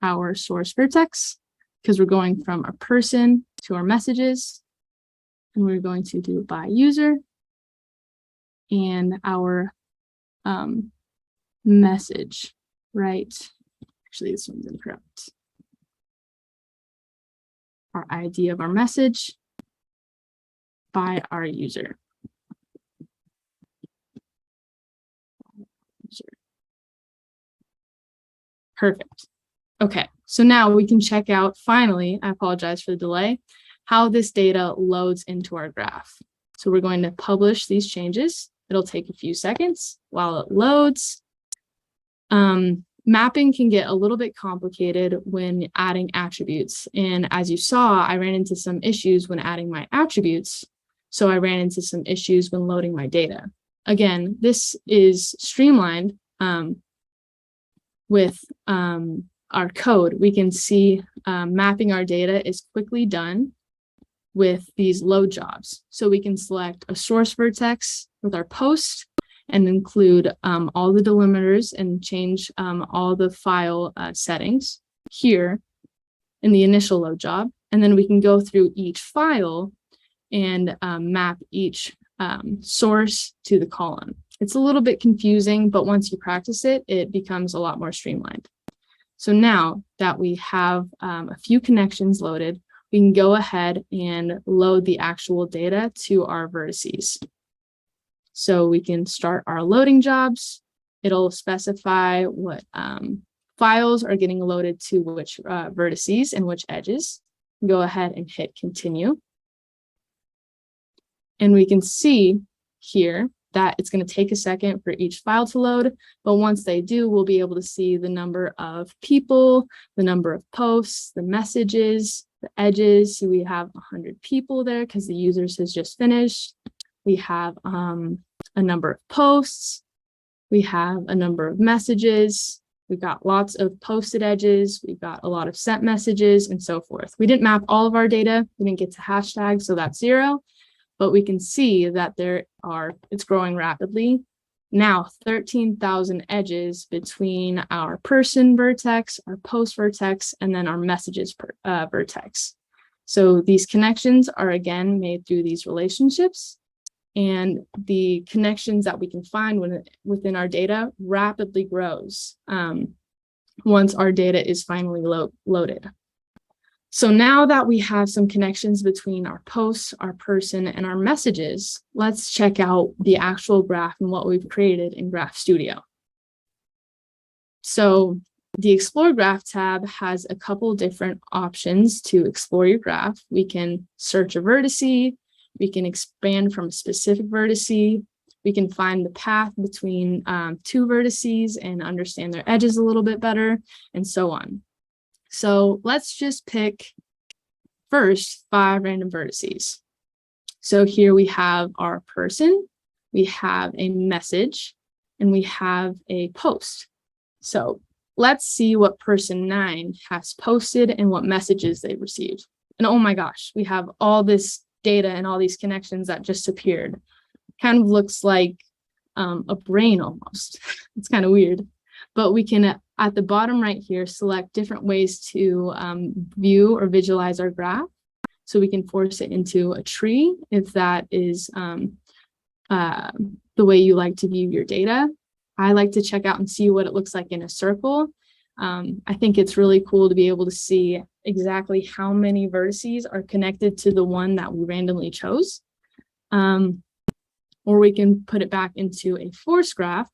our source vertex because we're going from a person to our messages. And we're going to do by user and our message, right? Actually, this one's incorrect. Our ID of our message by our user. Perfect. Okay, so now we can check out finally, I apologize for the delay, how this data loads into our graph. So we're going to publish these changes. It'll take a few seconds while it loads. Mapping can get a little bit complicated when adding attributes. And as you saw, I ran into some issues when adding my attributes. So I ran into some issues when loading my data. Again, this is streamlined with our code. We can see mapping our data is quickly done with these load jobs. So we can select a source vertex with our post and include all the delimiters and change all the file settings here in the initial load job. And then we can go through each file and map each source to the column. It's a little bit confusing, but once you practice it, it becomes a lot more streamlined. So now that we have a few connections loaded, we can go ahead and load the actual data to our vertices. So we can start our loading jobs. It'll specify what files are getting loaded to which vertices and which edges. Go ahead and hit continue. And we can see here that it's going to take a second for each file to load, but once they do, we'll be able to see the number of people, the number of posts, the messages, the edges. So we have 100 people there because the users has just finished. We have a number of posts. We have a number of messages. We've got lots of posted edges. We've got a lot of sent messages and so forth. We didn't map all of our data. We didn't get to hashtags, so that's 0. But we can see that it's growing rapidly. Now 13,000 edges between our person vertex, our post vertex, and then our messages vertex. So these connections are again made through these relationships, and the connections that we can find within our data rapidly grows once our data is finally loaded. So now that we have some connections between our posts, our person, and our messages, let's check out the actual graph and what we've created in Graph Studio. So the Explore Graph tab has a couple different options to explore your graph. We can search a vertice, we can expand from a specific vertice, we can find the path between 2 vertices and understand their edges a little bit better, and so on. So let's just pick first 5 random vertices. So here we have our person, we have a message, and we have a post. So let's see what person 9 has posted and what messages they received. And oh my gosh, we have all this data and all these connections that just appeared. Kind of looks like a brain almost. It's kind of weird, but we can at the bottom right here select different ways to view or visualize our graph. So we can force it into a tree if that is the way you like to view your data. I like to check out and see what it looks like in a circle. I think it's really cool to be able to see exactly how many vertices are connected to the one that we randomly chose. Or we can put it back into a force graph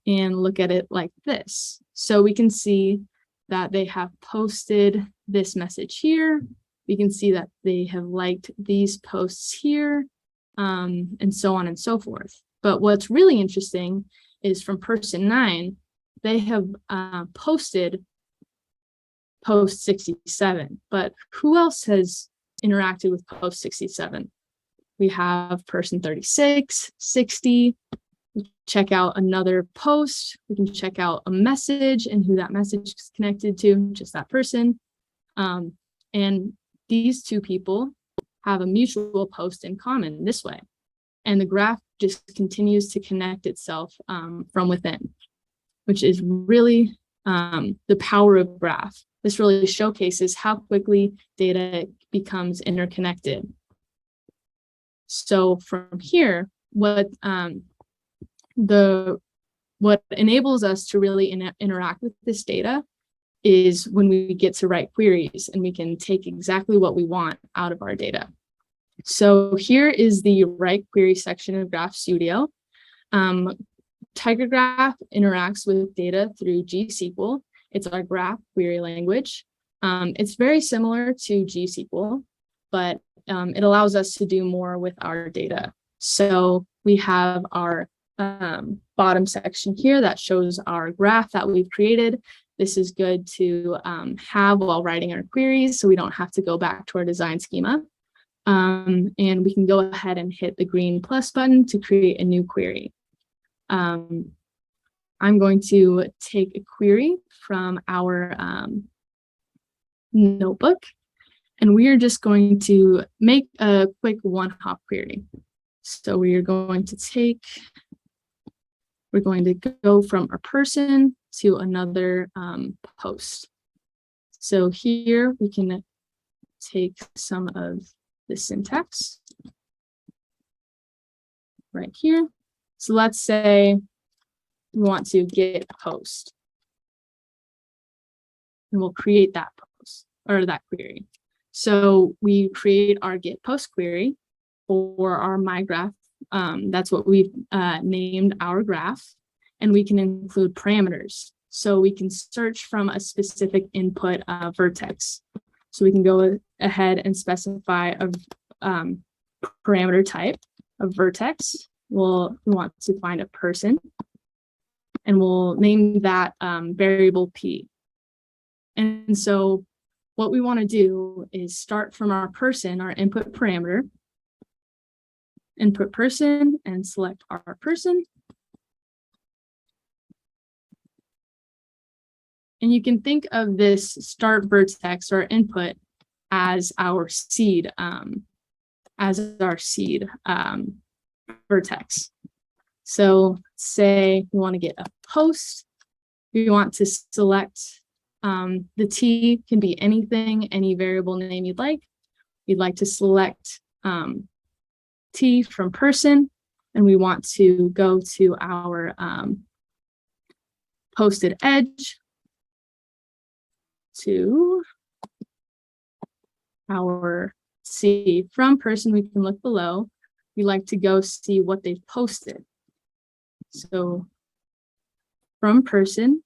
and look at it like this. So we can see that they have posted this message here. We can see that they have liked these posts here, and so on and so forth. But what's really interesting is from person 9, they have posted post 67, but who else has interacted with post 67? We have person 36, 60. We check out another post. We can check out a message and who that message is connected to, just that person. And these 2 people have a mutual post in common this way. And the graph just continues to connect itself from within, which is really the power of graph. This really showcases how quickly data becomes interconnected. So from here, what enables us to really interact with this data is when we get to write queries and we can take exactly what we want out of our data. So here is the write query section of Graph Studio. Tiger Graph interacts with data through GSQL. It's our graph query language. It's very similar to GSQL, but it allows us to do more with our data. So we have our bottom section here that shows our graph that we've created. This is good to have while writing our queries so we don't have to go back to our design schema. And we can go ahead and hit the green plus button to create a new query. I'm going to take a query from our notebook, and we are just going to make a quick one-hop query. So we're going to go from a person to another post. So here we can take some of the syntax right here. So let's say we want to get a post, and we'll create that post or that query. So we create our get post query for our my graph. That's what we've named our graph, and we can include parameters. So we can search from a specific input vertex. So we can go ahead and specify a parameter type of vertex. We want to find a person, and we'll name that variable P. And so what we want to do is start from our person, our input parameter, input person, and select our person. And you can think of this start vertex or input as our seed, vertex. So say we want to get a post. We want to select the T can be anything, any variable name you'd like. We'd like to select T from person, and we want to go to our posted edge to our C from person. We can look below. We like to go see what they've posted. So from person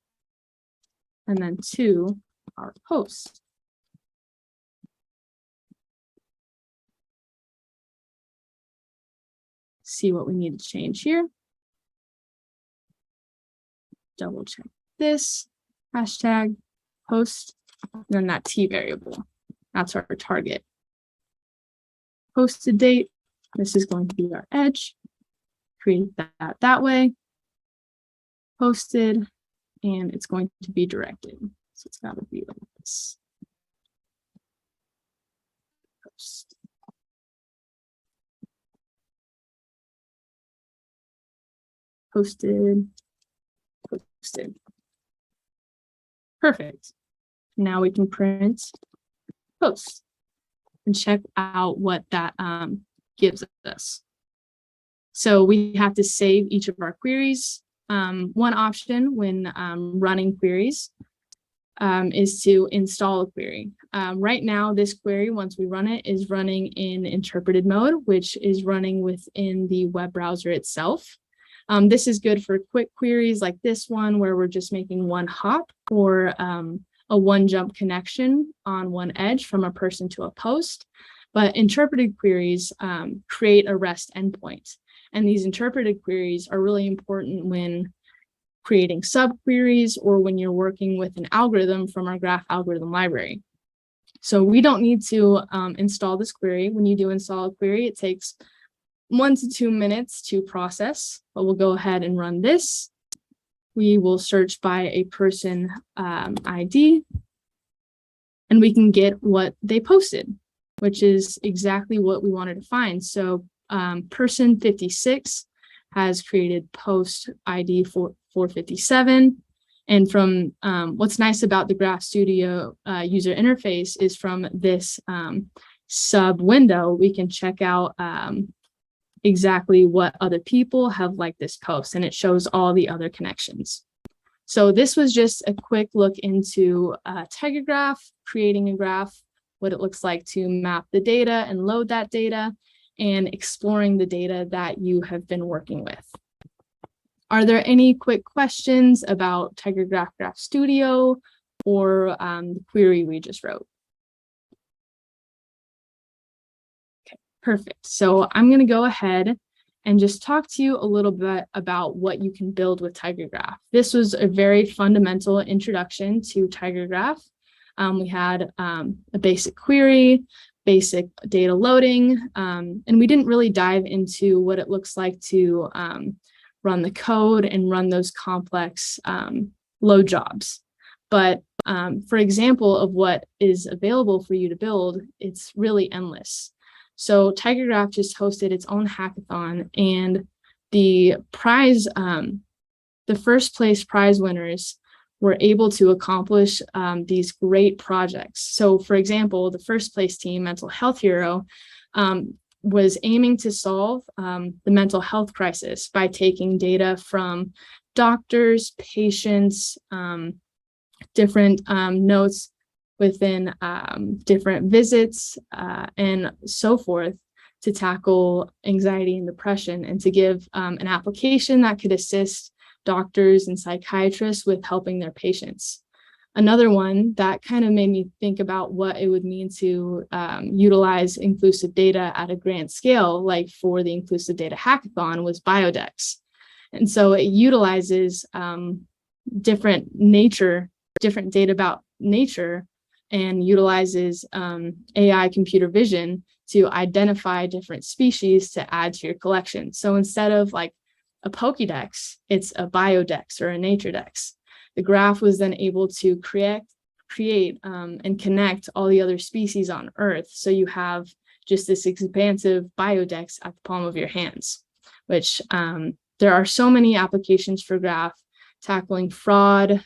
and then to our post. See what we need to change here. Double check this hashtag post, and then that T variable. That's our target. Posted date. This is going to be our edge. Create that way. Posted, and it's going to be directed. So it's got to be like this. Post. Posted. Perfect. Now we can print post and check out what that gives us. So we have to save each of our queries. One option when running queries is to install a query. Right now, this query, once we run it, is running in interpreted mode, which is running within the web browser itself. This is good for quick queries like this one, where we're just making one hop or a one jump connection on one edge from a person to a post. But interpreted queries create a REST endpoint. And these interpreted queries are really important when creating subqueries or when you're working with an algorithm from our graph algorithm library. So we don't need to install this query. When you do install a query, it takes 1 to 2 minutes to process, but we'll go ahead and run this. We will search by a person ID, and we can get what they posted, which is exactly what we wanted to find. So person 56 has created post ID 457. And from what's nice about the Graph Studio user interface is from this sub window, we can check out exactly what other people have liked this post, and it shows all the other connections. So this was just a quick look into Tiger Graph, creating a graph, what it looks like to map the data and load that data, and exploring the data that you have been working with. Are there any quick questions about Tiger Graph Graph Studio or the query we just wrote? Okay, perfect. So I'm going to go ahead and just talk to you a little bit about what you can build with Tiger Graph. This was a very fundamental introduction to Tiger Graph. We had a basic query, basic data loading, and we didn't really dive into what it looks like to run the code and run those complex load jobs. But for example of what is available for you to build, it's really endless. So Tiger Graph just hosted its own hackathon, and the prize, the first place prize winners were able to accomplish these great projects. So for example, the first place team, Mental Health Hero, was aiming to solve the mental health crisis by taking data from doctors, patients, different notes within different visits and so forth to tackle anxiety and depression, and to give an application that could assist doctors and psychiatrists with helping their patients. Another one that kind of made me think about what it would mean to utilize inclusive data at a grand scale, like for the Inclusive Data Hackathon, was Biodex. And so it utilizes different data about nature, and utilizes AI computer vision to identify different species to add to your collection. So instead of like a Pokédex, it's a Biodex or a Nature Dex. The graph was then able to create and connect all the other species on Earth. So you have just this expansive Biodex at the palm of your hands, which there are so many applications for graph tackling fraud,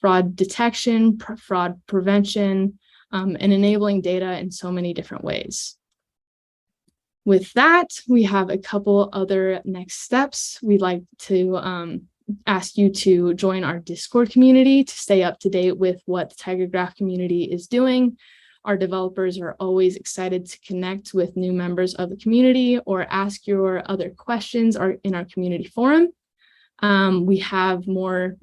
fraud detection, fraud prevention, and enabling data in so many different ways. With that, we have a couple other next steps. We'd like to ask you to join our Discord community to stay up to date with what the Tiger Graph community is doing. Our developers are always excited to connect with new members of the community or ask your other questions in our community forum. We have more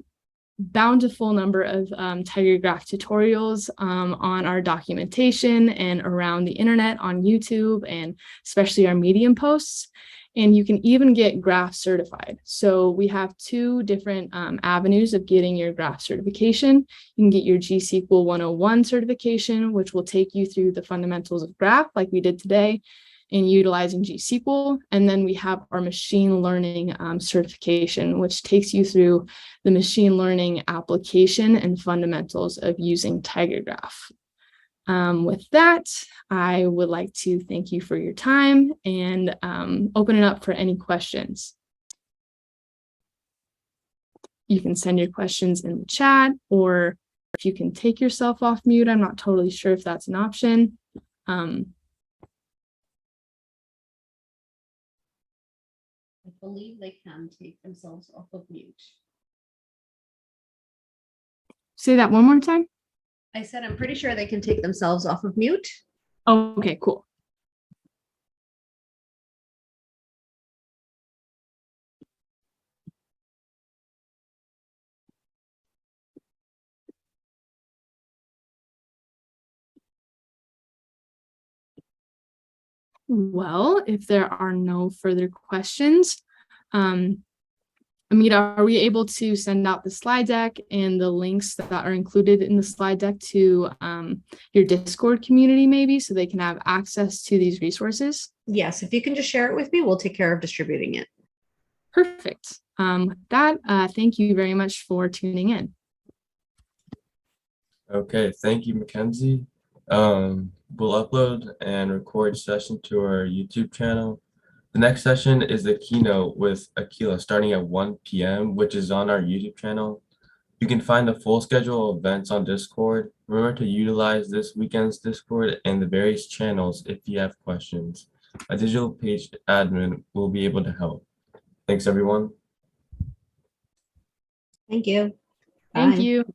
bountiful number of Tiger Graph tutorials on our documentation and around the internet on YouTube, and especially our Medium posts. And you can even get Graph certified. So we have 2 different avenues of getting your Graph certification. You can get your GSQL 101 certification, which will take you through the fundamentals of Graph like we did today in utilizing GSQL. And then we have our machine learning certification, which takes you through the machine learning application and fundamentals of using Tiger Graph. With that, I would like to thank you for your time and open it up for any questions. you can send your questions in the chat, or if you can take yourself off mute. I'm not totally sure if that's an option. I believe they can take themselves off of mute. Say that one more time. I said, I'm pretty sure they can take themselves off of mute. Oh, okay, cool. Well, if there are no further questions, Amita, are we able to send out the slide deck and the links that are included in the slide deck to your Discord community, maybe, so they can have access to these resources? Yes, if you can just share it with me, we'll take care of distributing it. Perfect. With that, thank you very much for tuning in. Okay, thank you, Mackenzie. We'll upload and record session to our YouTube channel. The next session is the keynote with Akila starting at 1 p.m., which is on our YouTube channel. You can find the full schedule of events on Discord. Remember to utilize this weekend's Discord and the various channels if you have questions. A digital page admin will be able to help. Thanks, everyone. Thank you. Thank Bye. you.